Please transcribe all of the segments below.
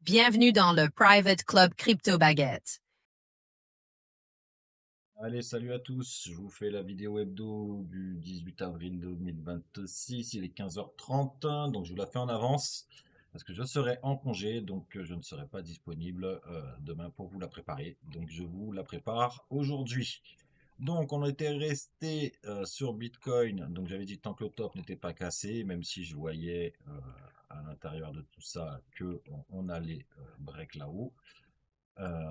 Bienvenue dans le Private Club Crypto Baguette. Allez, salut à tous, je vous fais la vidéo hebdo du 18 avril 2026, il est 15h30, donc je vous la fais en avance, parce que je serai en congé, donc je ne serai pas disponible demain pour vous la préparer, donc je vous la prépare aujourd'hui. Donc on était resté sur Bitcoin, donc j'avais dit tant que le top n'était pas cassé, même si je voyais à l'intérieur de tout ça que on allait break là-haut.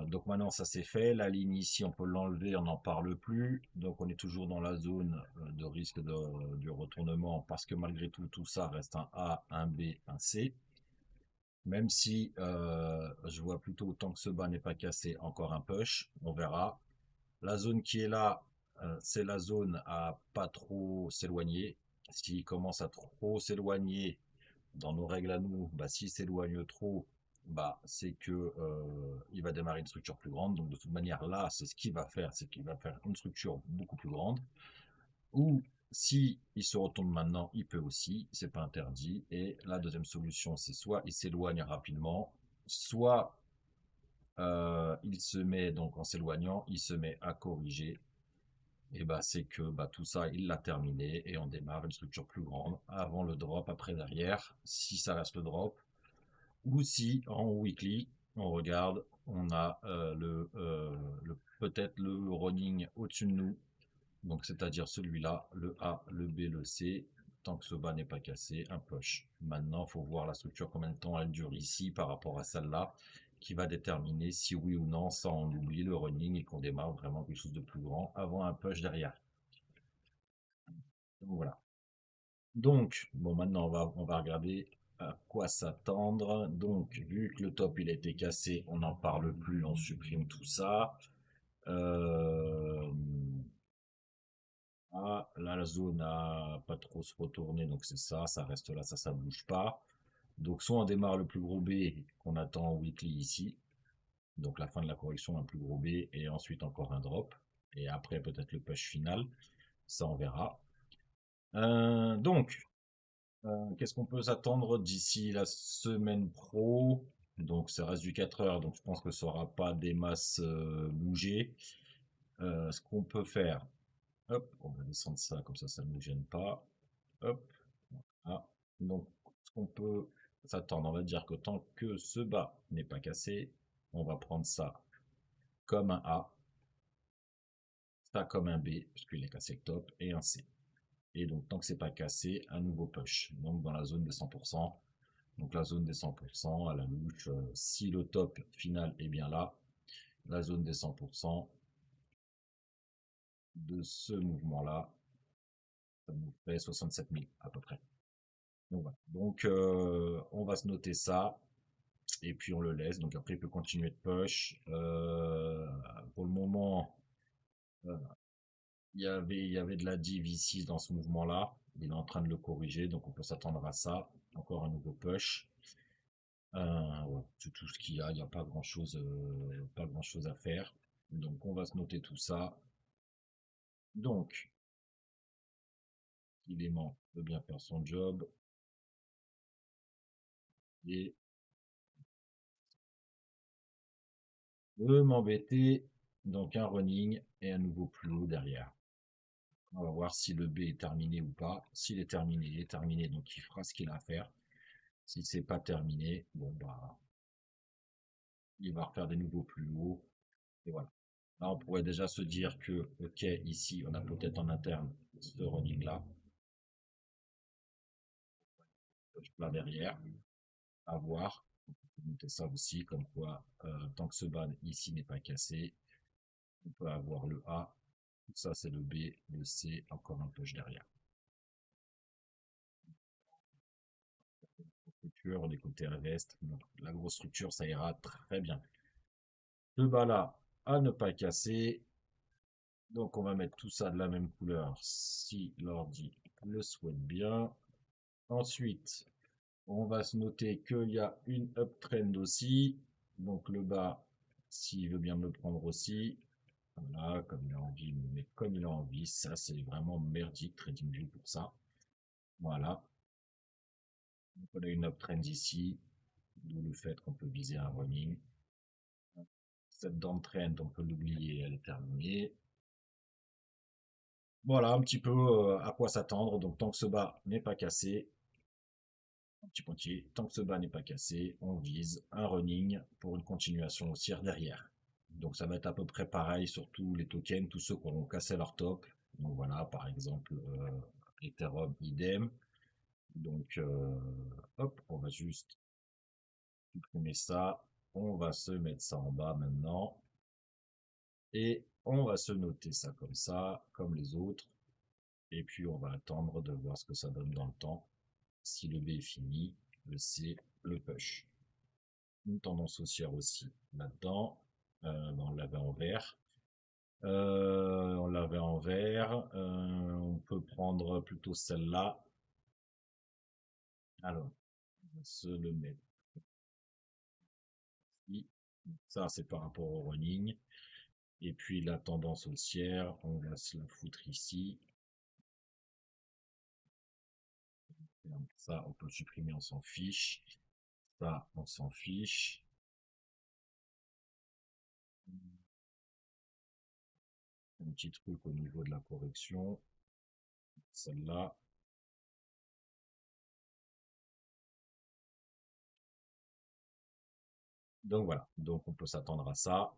Donc maintenant ça c'est fait, la ligne ici on peut l'enlever, on n'en parle plus, donc on est toujours dans la zone de risque du retournement parce que malgré tout tout ça reste un A, un B, un C, même si je vois plutôt tant que ce bas n'est pas cassé encore un push, on verra. La zone qui est là, c'est la zone à pas trop s'éloigner. S'il commence à trop s'éloigner dans nos règles à nous, bah, s'il s'éloigne trop, bah, c'est que il va démarrer une structure plus grande. Donc de toute manière, là, c'est ce qu'il va faire, c'est qu'il va faire une structure beaucoup plus grande. Ou si il se retourne maintenant, il peut aussi, c'est pas interdit. Et la deuxième solution, c'est soit il s'éloigne rapidement, soit il se met, donc en s'éloignant, il se met à corriger. Et bah c'est que bah, tout ça, il l'a terminé et on démarre une structure plus grande avant le drop, après derrière, si ça reste le drop. Ou si en weekly, on regarde, on a peut-être le running au-dessus de nous. Donc c'est-à-dire celui-là, le A, le B, le C. Tant que ce bas n'est pas cassé, un push. Maintenant, il faut voir la structure, combien de temps elle dure ici par rapport à celle-là, qui va déterminer si oui ou non, ça on oublie le running et qu'on démarre vraiment quelque chose de plus grand avant un push derrière. Donc, voilà. Donc, bon, maintenant, on va regarder à quoi s'attendre. Donc, vu que le top, il a été cassé, on n'en parle plus, on supprime tout ça. Euh, là, la zone n'a pas trop se retourner, donc c'est ça, ça reste là, ça bouge pas. Donc, soit on démarre le plus gros B qu'on attend en weekly ici, donc la fin de la correction, un plus gros B, et ensuite encore un drop. Et après, peut-être le push final, ça on verra. Donc, qu'est-ce qu'on peut s'attendre d'ici la semaine pro? Donc ça reste du 4 heures, donc je pense que ça aura pas des masses bougées. Ce qu'on peut faire, hop, on va descendre ça, comme ça ne nous gêne pas. Hop, voilà. Donc ce qu'on peut s'attendre, on va dire que tant que ce bas n'est pas cassé, on va prendre ça comme un A, ça comme un B, puisqu'il est cassé le top, et un C. Et donc tant que c'est pas cassé, un nouveau push. Donc dans la zone des 100%. Donc la zone des 100% à la louche, si le top final est bien là, la zone des 100% de ce mouvement-là, ça nous fait 67 000 à peu près. Donc, voilà. Donc on va se noter ça et puis on le laisse. Donc après il peut continuer de push. Pour le moment, euh, il y avait de la div ici dans ce mouvement-là. Il est en train de le corriger, donc on peut s'attendre à ça. Encore un nouveau push. Ouais, c'est tout ce qu'il y a. Il n'y a pas grand chose à faire. Donc on va se noter tout ça. Donc, l'élément veut bien faire son job et veut m'embêter. Donc un running et un nouveau plus haut derrière. On va voir si le B est terminé ou pas. S'il est terminé, il est terminé, donc il fera ce qu'il a à faire. Si c'est pas terminé, bon bah il va refaire des nouveaux plus hauts. Et voilà. Là, on pourrait déjà se dire que, ok, ici, on a peut-être en interne ce running-là. Là derrière, à voir. On peut noter ça aussi, comme quoi, tant que ce bas ici n'est pas cassé, on peut avoir le A. Ça, c'est le B, le C, encore un push derrière. Structure, les côtés restent. Donc, la grosse structure, ça ira très bien. Ce bas là, à ne pas casser. Donc, on va mettre tout ça de la même couleur si l'ordi le souhaite bien. Ensuite, on va se noter qu'il y a une uptrend aussi. Donc, le bas, s'il veut bien me le prendre aussi. Voilà, comme il a envie, mais comme il a envie, ça c'est vraiment merdique TradingView pour ça. Voilà. Donc on a une uptrend ici. d'où le fait qu'on peut viser un running. Cette downtrend, on peut l'oublier, elle est terminée. Voilà un petit peu à quoi s'attendre. Donc tant que ce bas n'est pas cassé, un petit pointillé, tant que ce bas n'est pas cassé, on vise un running pour une continuation haussière derrière. Donc ça va être à peu près pareil sur tous les tokens, tous ceux qui auront cassé leur top. Donc voilà, par exemple, Ethereum idem. Donc hop, on va juste supprimer ça. On va se mettre ça en bas maintenant. Et on va se noter ça, comme les autres. Et puis on va attendre de voir ce que ça donne dans le temps. Si le B est fini, le C, le push. Une tendance haussière aussi là-dedans. On l'avait en vert. On l'avait en vert. On peut prendre plutôt celle-là. Alors, on va se le mettre ici. Ça, c'est par rapport au running. Et puis la tendance haussière, on va se la foutre ici. Ça, on peut le supprimer, on s'en fiche. Ça, on s'en fiche. Un petit truc au niveau de la correction. Celle-là. Donc voilà, donc on peut s'attendre à ça.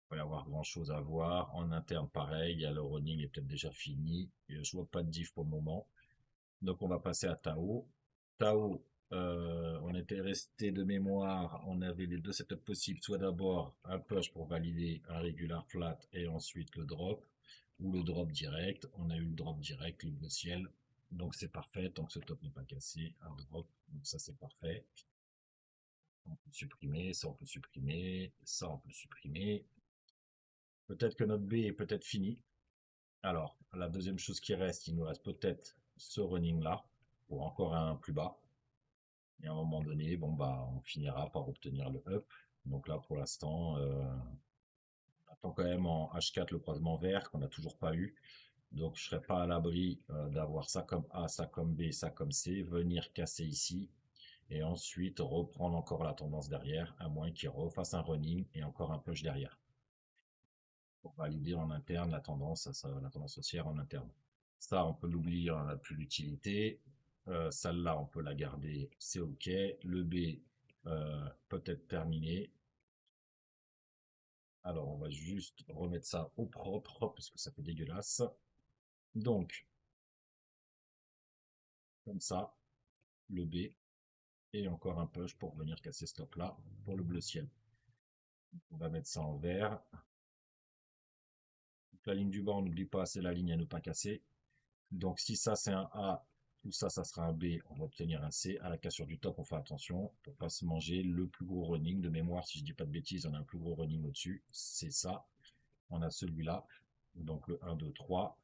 Il va y avoir grand chose à voir. En interne, pareil, il y a le running est peut-être déjà fini. Et je vois pas de diff pour le moment. Donc on va passer à Tao. Tao, on était resté de mémoire, on avait les deux setups possibles, soit d'abord un push pour valider un regular flat et ensuite le drop, ou le drop direct. On a eu le drop direct, le ciel. Donc c'est parfait, tant que ce top n'est pas cassé, un drop, donc ça c'est parfait. On peut supprimer, ça on peut supprimer, ça on peut supprimer. Peut-être que notre B est peut-être fini. Alors, la deuxième chose qui reste, il nous reste peut-être ce running là, pour encore un plus bas. Et à un moment donné, bon bah on finira par obtenir le up. Donc là pour l'instant, on attend quand même en H4 le croisement vert qu'on n'a toujours pas eu. Donc je serais pas à l'abri d'avoir ça comme A, ça comme B, ça comme C, venir casser ici et ensuite reprendre encore la tendance derrière, à moins qu'il refasse un running et encore un push derrière. Pour valider en interne la tendance, la tendance haussière en interne. Ça, on peut l'oublier, on n'a plus d'utilité. Celle-là, on peut la garder, c'est OK. Le B, peut être terminé. Alors, on va juste remettre ça au propre, parce que ça fait dégueulasse. Donc, comme ça, le B, et encore un push pour venir casser ce top-là, pour le bleu ciel. On va mettre ça en vert. Donc, la ligne du bas, on n'oublie pas, c'est la ligne à ne pas casser. Donc si ça c'est un A, tout ça, ça sera un B, on va obtenir un C. À la cassure du top, on fait attention pour pas se manger le plus gros running. De mémoire, si je dis pas de bêtises, on a un plus gros running au-dessus. C'est ça. On a celui-là. Donc le 1, 2, 3.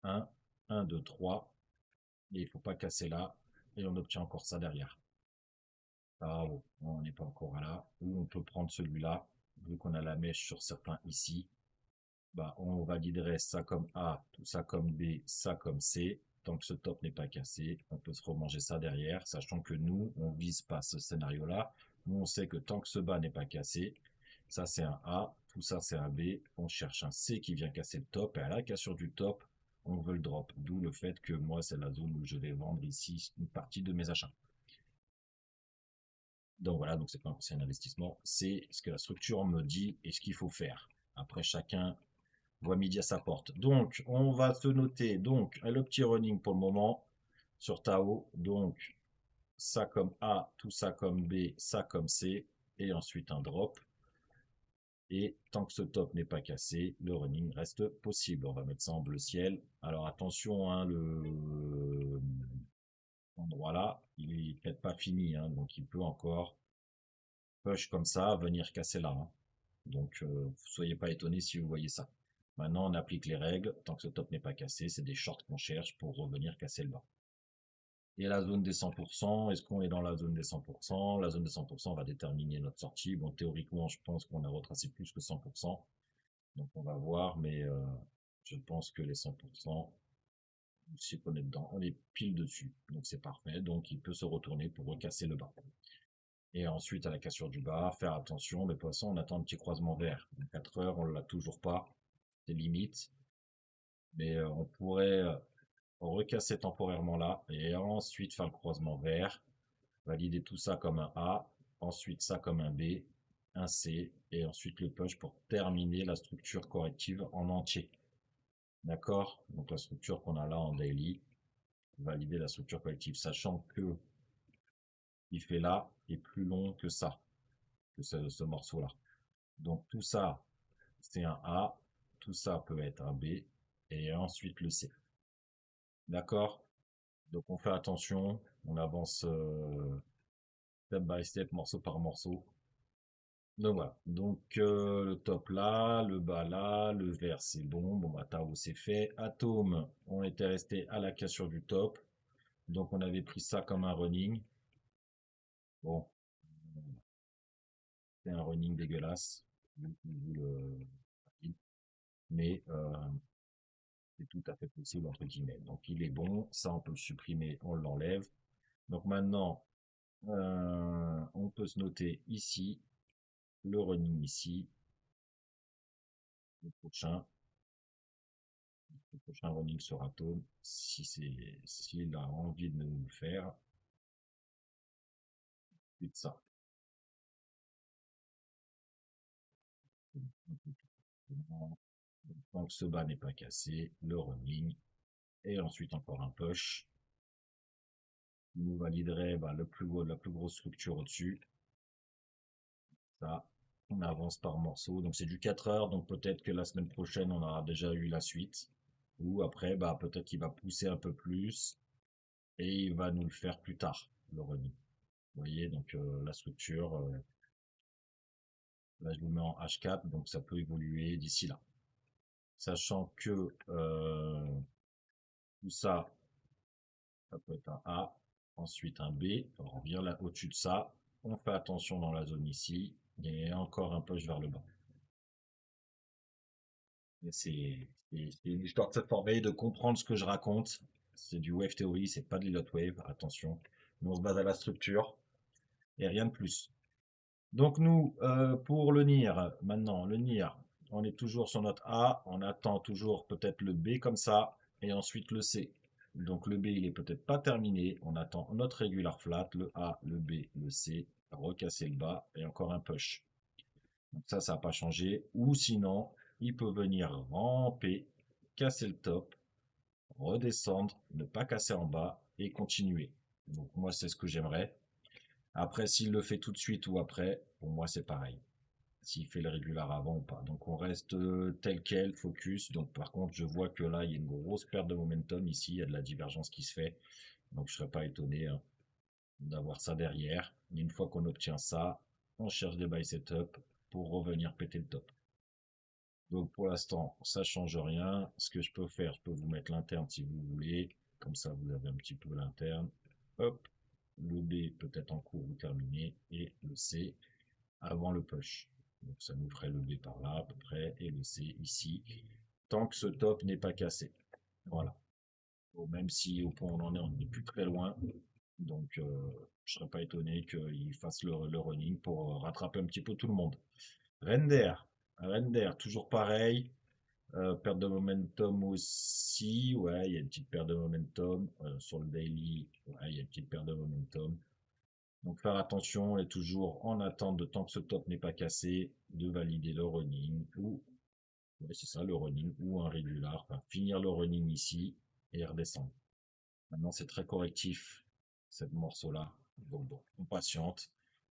1, 1, 2, 3. Et il faut pas casser là. Et on obtient encore ça derrière. Ah bon, on n'est pas encore là. Ou on peut prendre celui-là, vu qu'on a la mèche sur certains ici. Bah, on validerait ça comme A, tout ça comme B, ça comme C. Tant que ce top n'est pas cassé, on peut se remanger ça derrière, sachant que nous, on vise pas ce scénario-là. Nous, on sait que tant que ce bas n'est pas cassé, ça c'est un A, tout ça c'est un B. On cherche un C qui vient casser le top, et à la cassure du top, on veut le drop. D'où le fait que moi, c'est la zone où je vais vendre ici une partie de mes achats. Donc voilà, donc c'est pas un conseil d'investissement, c'est ce que la structure me dit et ce qu'il faut faire. Après, chacun voit midi à sa porte. Donc, on va se noter donc le petit running pour le moment sur Tao. Donc, ça comme A, tout ça comme B, ça comme C, et ensuite un drop. Et tant que ce top n'est pas cassé, le running reste possible. On va mettre ça en bleu ciel. Alors attention, hein, le endroit là, il est peut-être pas fini, hein, donc il peut encore push comme ça, venir casser là, hein. Donc, soyez pas étonnés si vous voyez ça. Maintenant, on applique les règles. Tant que ce top n'est pas cassé, c'est des shorts qu'on cherche pour revenir casser le bas. Et la zone des 100%, est-ce qu'on est dans la zone des 100%? La zone des 100% va déterminer notre sortie. Bon, théoriquement, je pense qu'on a retracé plus que 100%. Donc, on va voir, mais je pense que les 100%, si on est dedans, on est pile dessus. Donc, c'est parfait. Donc, il peut se retourner pour recasser le bas. Et ensuite, à la cassure du bas, faire attention, mais pour l'instant, on attend un petit croisement vert. 4 heures, on l'a toujours pas, c'est limite. Mais on pourrait recasser temporairement là, et ensuite faire le croisement vert, valider tout ça comme un A, ensuite ça comme un B, un C, et ensuite le push pour terminer la structure corrective en entier. D'accord? Donc la structure qu'on a là en daily, valider la structure collective, sachant que il fait là est plus long que ça, que ce morceau-là. Donc tout ça, c'est un A, tout ça peut être un B, et ensuite le C. D'accord? Donc on fait attention, on avance step by step, morceau par morceau. Donc voilà, donc le top là, le bas là, le vert c'est bon, bon bah Tao c'est fait. Atome, on était resté à la cassure du top, donc on avait pris ça comme un running. Bon, c'est un running dégueulasse, mais c'est tout à fait possible entre guillemets. Donc il est bon, ça on peut le supprimer, on l'enlève. Donc maintenant, on peut se noter ici, le running ici, le prochain running sur Atom, s'il a envie de nous le faire, c'est ça. Tant que ce bas n'est pas cassé, le running, et ensuite encore un push, qui nous validerait bah, la plus grosse structure au-dessus. Ça, on avance par morceaux, donc c'est du 4 heures, donc peut-être que la semaine prochaine on aura déjà eu la suite, ou après bah, peut-être qu'il va pousser un peu plus, et il va nous le faire plus tard, le running. Vous voyez, donc la structure, là je vous mets en H4, donc ça peut évoluer d'ici là. Sachant que tout ça, ça peut être un A, ensuite un B, on revient là au-dessus de ça, on fait attention dans la zone ici, et encore un push vers le bas. C'est une histoire de se former, de comprendre ce que je raconte. C'est du wave theory, c'est pas de l'elot wave, attention. Nous on se base à la structure, et rien de plus. Donc nous, pour le NIR, maintenant, le NIR, on est toujours sur notre A, on attend toujours peut-être le B comme ça, et ensuite le C. Donc le B, il est peut-être pas terminé, on attend notre régular flat, le A, le B, le C, recasser le bas, et encore un push. Donc ça n'a pas changé. Ou sinon, il peut venir ramper, casser le top, redescendre, ne pas casser en bas, et continuer. Donc moi, c'est ce que j'aimerais. Après, s'il le fait tout de suite ou après, pour moi, c'est pareil. S'il fait le régular avant ou pas. Donc, on reste tel quel, focus. Donc, par contre, je vois que là, il y a une grosse perte de momentum ici. Il y a de la divergence qui se fait. Donc, je serais pas étonné hein, d'avoir ça derrière. Et une fois qu'on obtient ça, on cherche des buy setup pour revenir péter le top. Donc, pour l'instant, ça change rien. Ce que je peux faire, je peux vous mettre l'interne si vous voulez. Comme ça, vous avez un petit peu l'interne. Hop, le B peut-être en cours ou terminé, et le C avant le push. Donc ça nous ferait le B par là à peu près, et le C ici, tant que ce top n'est pas cassé. Voilà. Bon, même si au point où on en est, on n'est plus très loin. Donc je serais pas étonné qu'il fasse le running pour rattraper un petit peu tout le monde. Render. Render, toujours pareil. Perte de momentum aussi. Ouais, il y a une petite perte de momentum. Sur le daily, ouais, il y a une petite perte de momentum. Donc faire attention et toujours en attente de tant que ce top n'est pas cassé, de valider le running ou, ouais, c'est ça, le running ou un régular, enfin, finir le running ici et redescendre. Maintenant, c'est très correctif, cette morceau-là. Donc bon, on patiente.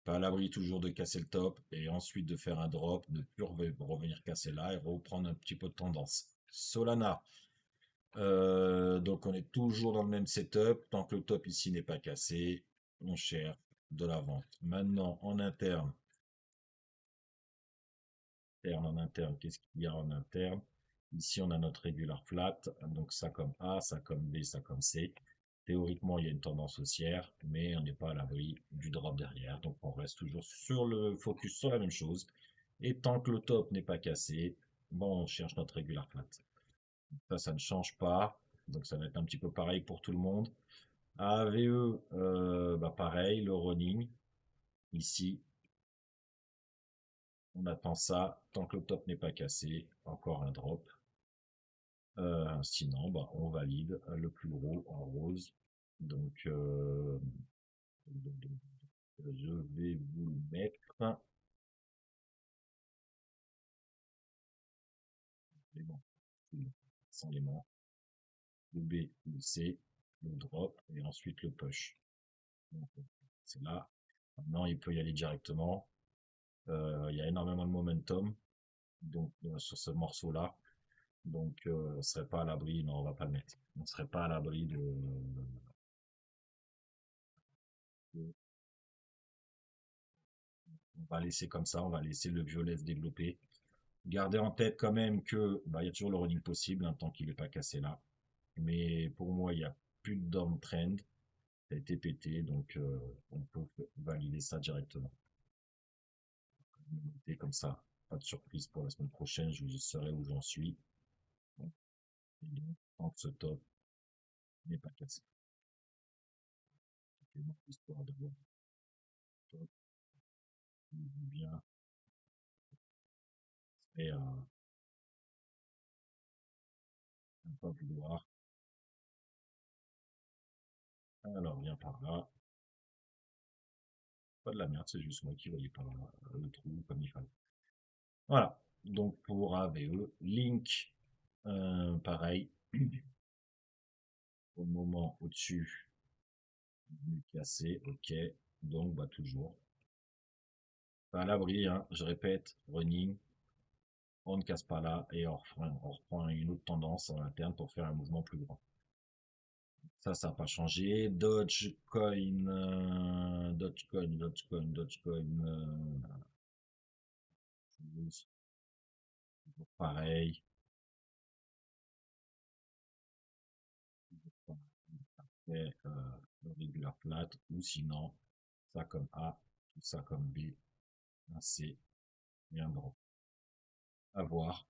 Pas à l'abri toujours de casser le top et ensuite de faire un drop, de plus revenir casser là et reprendre un petit peu de tendance. Solana. Donc on est toujours dans le même setup. Tant que le top ici n'est pas cassé, on cherche de la vente. Maintenant, en interne, qu'est-ce qu'il y a en interne? Ici, on a notre régular flat, donc ça comme A, ça comme B, ça comme C. Théoriquement, il y a une tendance haussière, mais on n'est pas à l'abri du drop derrière. Donc, on reste toujours sur le focus sur la même chose. Et tant que le top n'est pas cassé, bon, on cherche notre régular flat. Ça ne change pas. Donc, ça va être un petit peu pareil pour tout le monde. AVE, bah pareil, le running. ici. On attend ça tant que le top n'est pas cassé. Encore un drop. Sinon, bah, on valide le plus gros en rose. Donc, je vais vous le mettre. Mais bon, sans les mains. Le B, le C, le drop et ensuite le push. C'est là. Maintenant, il peut y aller directement. Il y a énormément de momentum donc, sur ce morceau-là. Donc, on ne serait pas à l'abri. Non, on va pas le mettre. On ne serait pas à l'abri on va laisser comme ça. On va laisser le violet se développer. Gardez en tête quand même que bah, il y a toujours le running possible hein, tant qu'il n'est pas cassé là. Mais pour moi, il n'y a plus de downtrend. Ça a été pété, donc on peut valider ça directement. Et comme ça, pas de surprise pour la semaine prochaine, je saurai où j'en suis. Bon. Et donc, tant que ce top n'est pas cassé. Histoire de voir le top, bien, et un top noir. Alors, viens par là. Pas de la merde, c'est juste moi qui voyais pas le trou comme il fallait. Voilà. Donc pour AVE, Link, pareil. Au moment au-dessus, cassé, ok. Donc bah toujours. Pas à l'abri, hein, je répète, running. On ne casse pas là et on reprend une autre tendance en interne pour faire un mouvement plus grand. Ça n'a pas changé. Dogecoin, Dogecoin, pareil. Et, le regular flat, ou sinon, ça comme A, tout ça comme B, un C et un drop. À voir.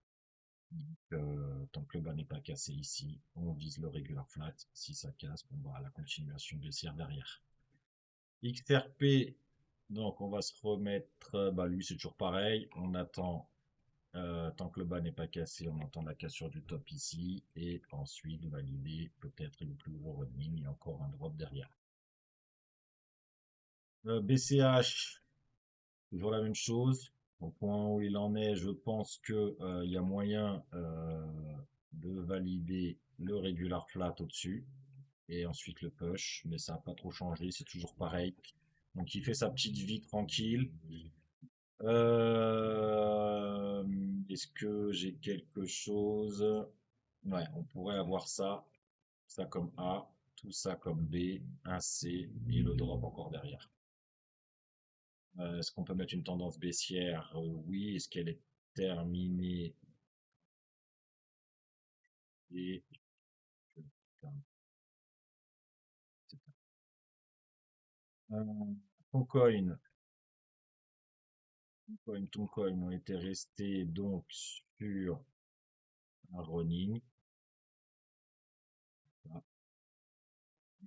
Tant que le bas n'est pas cassé ici, on vise le regular flat. Si ça casse, on va à la continuation baissière derrière. XRP, donc on va se remettre, bah lui c'est toujours pareil, on attend, tant que le bas n'est pas cassé, on attend la cassure du top ici, et ensuite valider peut-être le plus gros running, et encore un drop derrière. BCH, toujours la même chose, au point où il en est, je pense que il y a moyen de valider le regular flat au-dessus, et ensuite le push, mais ça n'a pas trop changé, c'est toujours pareil. Donc il fait sa petite vie tranquille. Est-ce que j'ai quelque chose? Ouais, on pourrait avoir ça comme A, tout ça comme B, un C et le drop encore derrière. Est-ce qu'on peut mettre une tendance baissière? Oui. Est-ce qu'elle est terminée? Et Toncoin, Toncoin ont été restés donc sur un running. Ah,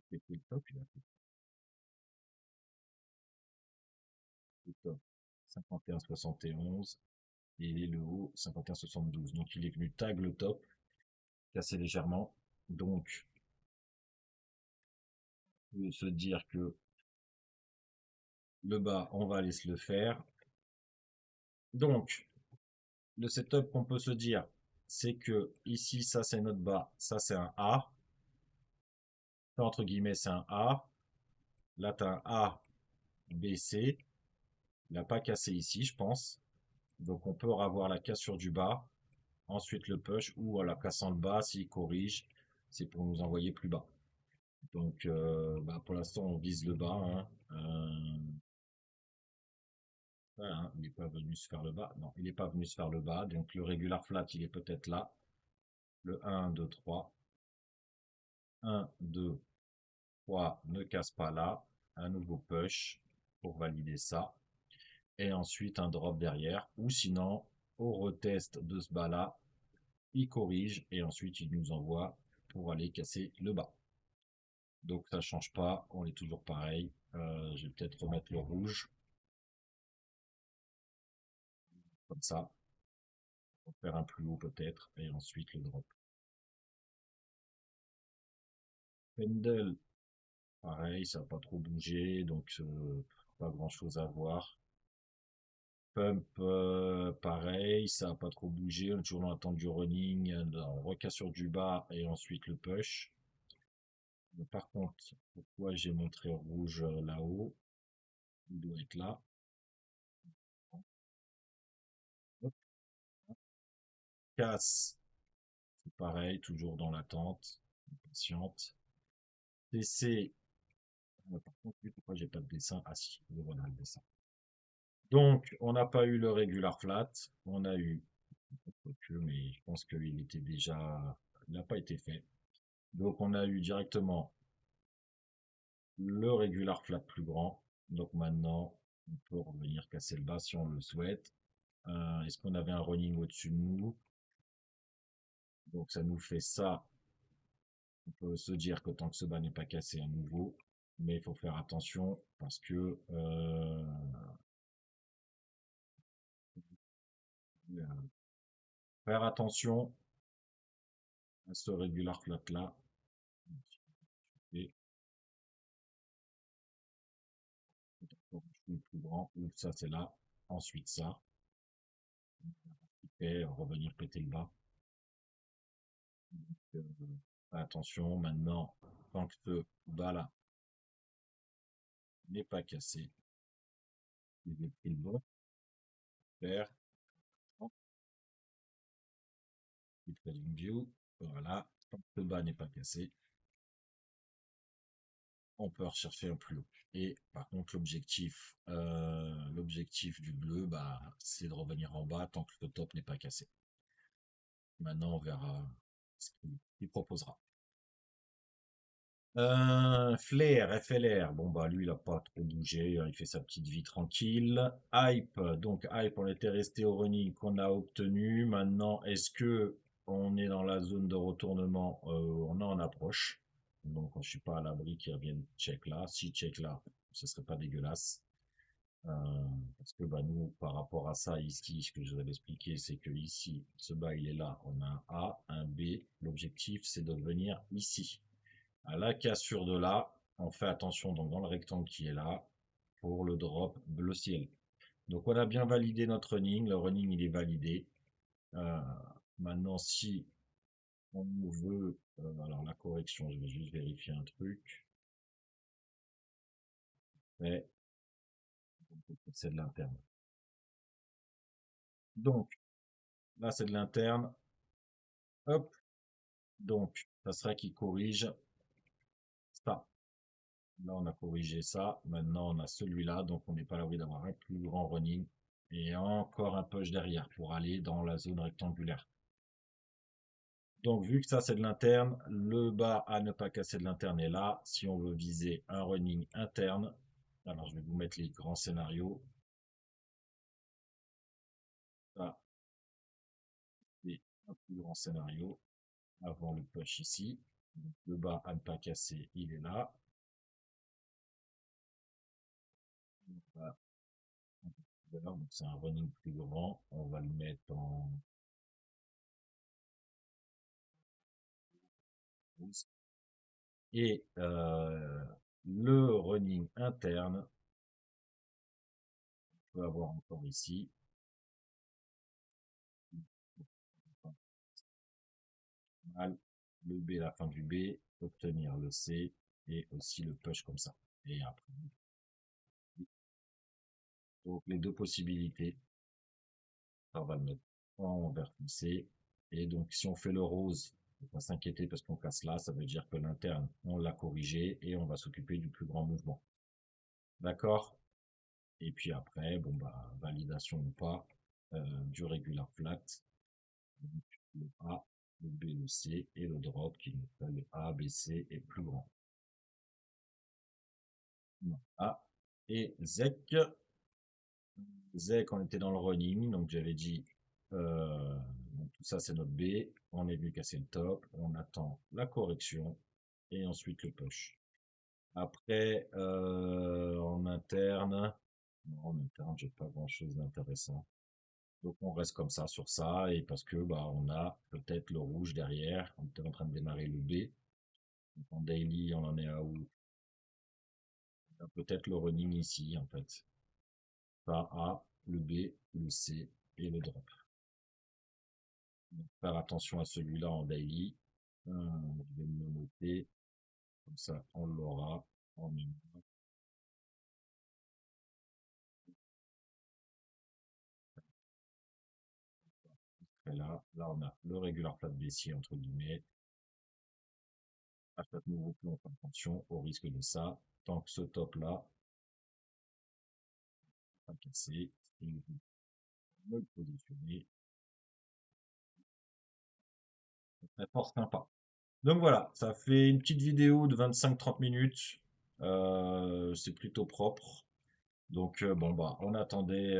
c'était le top, il a fait le top 51,71 et le haut 51,72. Donc il est venu tag le top, cassé légèrement. Donc, on peut se dire que le bas, on va aller se le faire. Donc, le setup qu'on peut se dire, c'est que ici, ça c'est notre bas, ça c'est un A. Ça, entre guillemets, c'est un A. Là, tu as un A, B, C. Il n'a pas cassé ici, je pense. Donc, on peut avoir la cassure du bas. Ensuite, le push ou en la cassant le bas, s'il corrige, c'est pour nous envoyer plus bas. Donc, bah, pour l'instant, on vise le bas. Hein. Voilà, hein, il n'est pas venu se faire le bas. Non, il n'est pas venu se faire le bas. Donc, le regular flat, il est peut-être là. Le 1, 2, 3. 1, 2, 3, ne casse pas là. Un nouveau push pour valider ça. Et ensuite, un drop derrière. Ou sinon, au retest de ce bas-là, il corrige et ensuite, il nous envoie pour aller casser le bas. Donc, ça change pas. On est toujours pareil. Je vais peut-être remettre le rouge. comme ça. On va faire un plus haut peut-être, et ensuite le drop. Pendle, pareil, ça n'a pas trop bougé, donc pas grand-chose à voir. Pump, pareil, ça n'a pas trop bougé, on est toujours dans l'attente du running, on recasse sur du bas et ensuite le push. Mais par contre, pourquoi j'ai montré rouge là-haut? Il doit être là. Hop, casse, c'est pareil, toujours dans l'attente, patiente. TC, par contre, pourquoi j'ai pas de dessin? Ah si, voilà le dessin. Donc, on n'a pas eu le regular flat, on a eu, mais je pense qu'il était déjà, il n'a pas été fait. Donc, on a eu directement le regular flat plus grand. Donc maintenant, on peut revenir casser le bas si on le souhaite. Est-ce qu'on avait un running au-dessus de nous? Donc ça nous fait ça. On peut se dire que tant que ce bas n'est pas cassé à nouveau, mais il faut faire attention parce que faire attention à ce regular flat là. Et plus grand, ou ça c'est là, ensuite ça, et revenir péter le bas. Donc, attention maintenant, tant que ce bas là n'est pas cassé, il est pris le bon, faire trading view, voilà, tant que le bas n'est pas cassé, on peut rechercher un plus haut. Et par contre, l'objectif du bleu, bah, c'est de revenir en bas tant que le top n'est pas cassé. Maintenant, on verra ce qu'il proposera. Flair, FLR, bon bah lui il a pas trop bougé, il fait sa petite vie tranquille. Hype, donc Hype, on était resté au running qu'on a obtenu. Maintenant, est-ce que on est dans la zone de retournement? On est en approche, donc je suis pas à l'abri qu'il revienne check là. Si check là, ce serait pas dégueulasse. Euh, Parce que bah nous, par rapport à ça ici, ce que je vous avais expliqué, c'est que ici, ce bas il est là, on a un A, un B. L'objectif c'est de venir ici à la cassure de là, on fait attention donc dans le rectangle qui est là pour le drop bleu ciel. Donc on a bien validé notre running, le running il est validé. Euh, Maintenant si on veut, alors la correction, je vais juste vérifier un truc. Mais c'est de l'interne. Donc là c'est de l'interne. Hop, donc ça sera qui corrige ça. Là, on a corrigé ça. Maintenant, on a celui-là. Donc, on n'est pas à l'abri d'avoir un plus grand running. Et encore un push derrière pour aller dans la zone rectangulaire. Donc, vu que ça, c'est de l'interne, le bas à ne pas casser de l'interne est là. Si on veut viser un running interne, alors je vais vous mettre les grands scénarios. Ça, c'est un plus grand scénario avant le push ici. Donc, le bas à ne pas casser, il est là. Voilà. Donc, c'est un running plus grand. On va le mettre en rouge. Et le running interne, on peut avoir encore ici mal, le B, la fin du B, obtenir le C et aussi le push comme ça. Et après, donc les deux possibilités, on va le mettre en vert foncé. Et donc si on fait le rose, il ne faut pas s'inquiéter parce qu'on casse là, ça veut dire que l'interne, on l'a corrigé et on va s'occuper du plus grand mouvement. D'accord? Et puis après, bon bah validation ou pas du regular flat. Donc, le A, le B, le C et le drop qui nous fait le A, B, C est plus grand. A et ZEC. ZEC, on était dans le running, donc j'avais dit donc tout ça c'est notre B. On est venu casser le top, on attend la correction et ensuite le push. Après, en interne, non, en interne, j'ai pas grand chose d'intéressant. Donc on reste comme ça sur ça, et parce que bah on a peut-être le rouge derrière, on est en train de démarrer le B. Donc en daily, on en est à où? On a peut-être le running ici en fait. Pas A, le B, le C et le drop. Donc faire attention à celui-là en daily. Je vais me le noter, comme ça on l'aura en une. Et là on a le regular flat baissier entre guillemets. À chaque nouveau plomb, on fait attention au risque de ça. Tant que ce top là pas cassé, et vous me le positionnez. Très fort sympa. Donc voilà, ça fait une petite vidéo de 25-30 minutes. C'est plutôt propre. Donc bon bah on attendait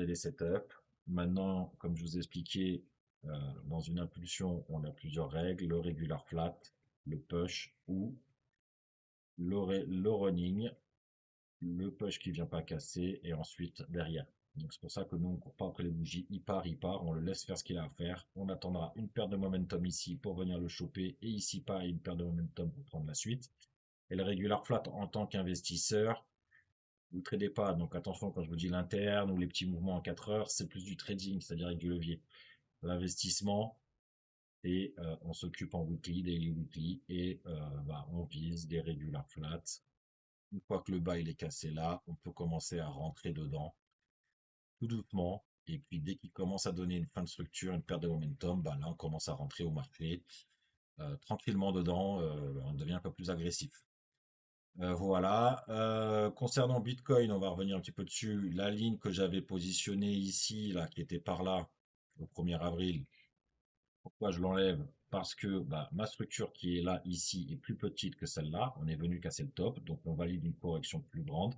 les setups. Maintenant, comme je vous ai expliqué, dans une impulsion, on a plusieurs règles, le regular flat, le push ou le running, le push qui vient pas casser et ensuite derrière. Donc c'est pour ça que nous on court pas après les bougies, il part, on le laisse faire ce qu'il a à faire. On attendra une paire de momentum ici pour venir le choper et ici pareil une paire de momentum pour prendre la suite. Et le regular flat en tant qu'investisseur, vous ne tradez pas, donc attention quand je vous dis l'interne ou les petits mouvements en 4 heures, c'est plus du trading, c'est-à-dire avec du levier. L'investissement, et on s'occupe en weekly, daily weekly, et bah, on vise des regular flats. Une fois que le bas il est cassé là, on peut commencer à rentrer dedans tout doucement. Et puis dès qu'il commence à donner une fin de structure, une perte de momentum, bah là on commence à rentrer au marché tranquillement dedans, on devient un peu plus agressif. Voilà. Concernant Bitcoin, on va revenir un petit peu dessus. La ligne que j'avais positionnée ici, là, qui était par là, au 1er avril, pourquoi je l'enlève? Parce que bah, ma structure qui est là, ici, est plus petite que celle-là. On est venu casser le top, donc on valide une correction plus grande.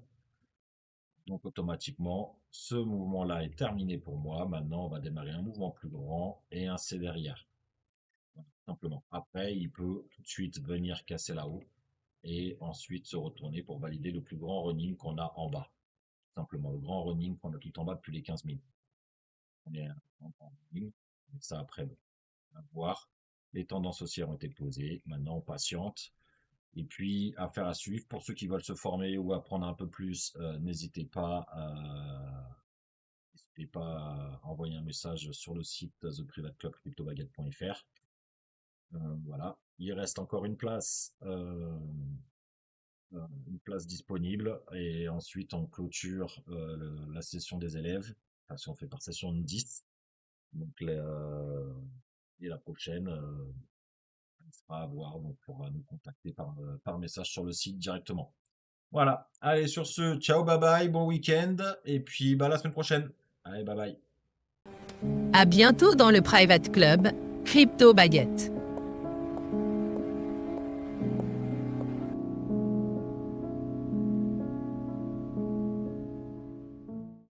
Donc automatiquement, ce mouvement-là est terminé pour moi. Maintenant, on va démarrer un mouvement plus grand et un C derrière. Voilà, simplement. Après, il peut tout de suite venir casser là-haut et ensuite se retourner pour valider le plus grand running qu'on a en bas. Simplement, le grand running qu'on a tout en bas depuis les 15 000. On est en grand running, mais ça après, bon, à voir. Les tendances haussières ont été posées, maintenant on patiente. Et puis, affaire à suivre, pour ceux qui veulent se former ou apprendre un peu plus, n'hésitez pas à envoyer un message sur le site theprivateclubcryptobaguette.fr. Voilà, il reste encore une place disponible et ensuite on clôture la session des élèves. Enfin, si on fait par session de 10. Donc et la prochaine sera à voir, donc on pourra nous contacter par message sur le site directement. Voilà, allez sur ce, ciao, bye bye, bon week-end et puis bah, la semaine prochaine. Allez, bye bye. À bientôt dans le Private Club Crypto Baguette.